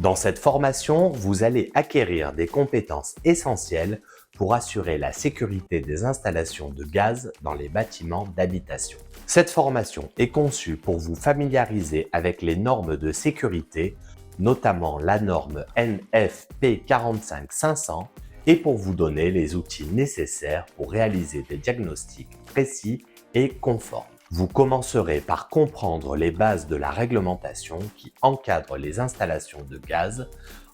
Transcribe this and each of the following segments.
Dans cette formation, vous allez acquérir des compétences essentielles pour assurer la sécurité des installations de gaz dans les bâtiments d'habitation. Cette formation est conçue pour vous familiariser avec les normes de sécurité, notamment la norme NFP 45500, et pour vous donner les outils nécessaires pour réaliser des diagnostics précis et conformes. Vous commencerez par comprendre les bases de la réglementation qui encadre les installations de gaz,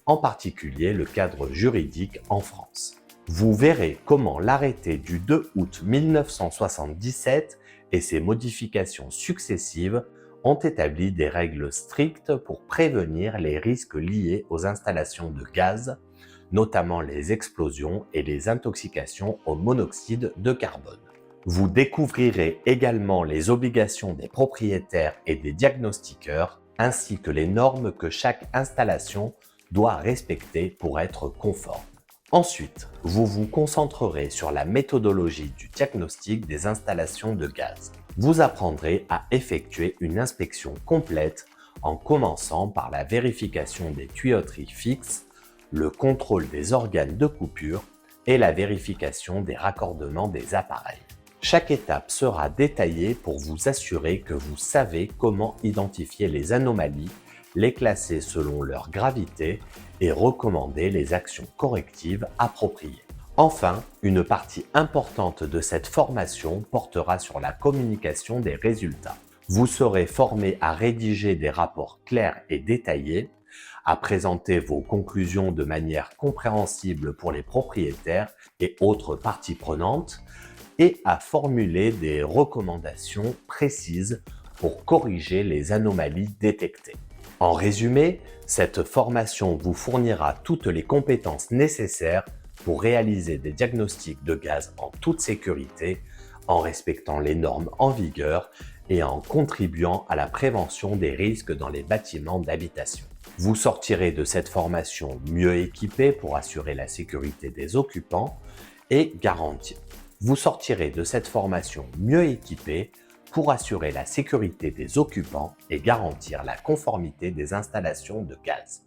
en particulier le cadre juridique en France. Vous verrez comment l'arrêté du 2 août 1977 et ses modifications successives ont établi des règles strictes pour prévenir les risques liés aux installations de gaz, notamment les explosions et les intoxications au monoxyde de carbone. Vous découvrirez également les obligations des propriétaires et des diagnostiqueurs, ainsi que les normes que chaque installation doit respecter pour être conforme. Ensuite, vous vous concentrerez sur la méthodologie du diagnostic des installations de gaz. Vous apprendrez à effectuer une inspection complète en commençant par la vérification des tuyauteries fixes, le contrôle des organes de coupure et la vérification des raccordements des appareils. Chaque étape sera détaillée pour vous assurer que vous savez comment identifier les anomalies, les classer selon leur gravité et recommander les actions correctives appropriées. Enfin, une partie importante de cette formation portera sur la communication des résultats. Vous serez formé à rédiger des rapports clairs et détaillés, à présenter vos conclusions de manière compréhensible pour les propriétaires et autres parties prenantes, et à formuler des recommandations précises pour corriger les anomalies détectées. En résumé, cette formation vous fournira toutes les compétences nécessaires pour réaliser des diagnostics de gaz en toute sécurité, en respectant les normes en vigueur et en contribuant à la prévention des risques dans les bâtiments d'habitation. Vous sortirez de cette formation mieux équipé pour assurer la sécurité des occupants et garantir. Vous sortirez de cette formation mieux équipé pour assurer la sécurité des occupants et garantir la conformité des installations de gaz.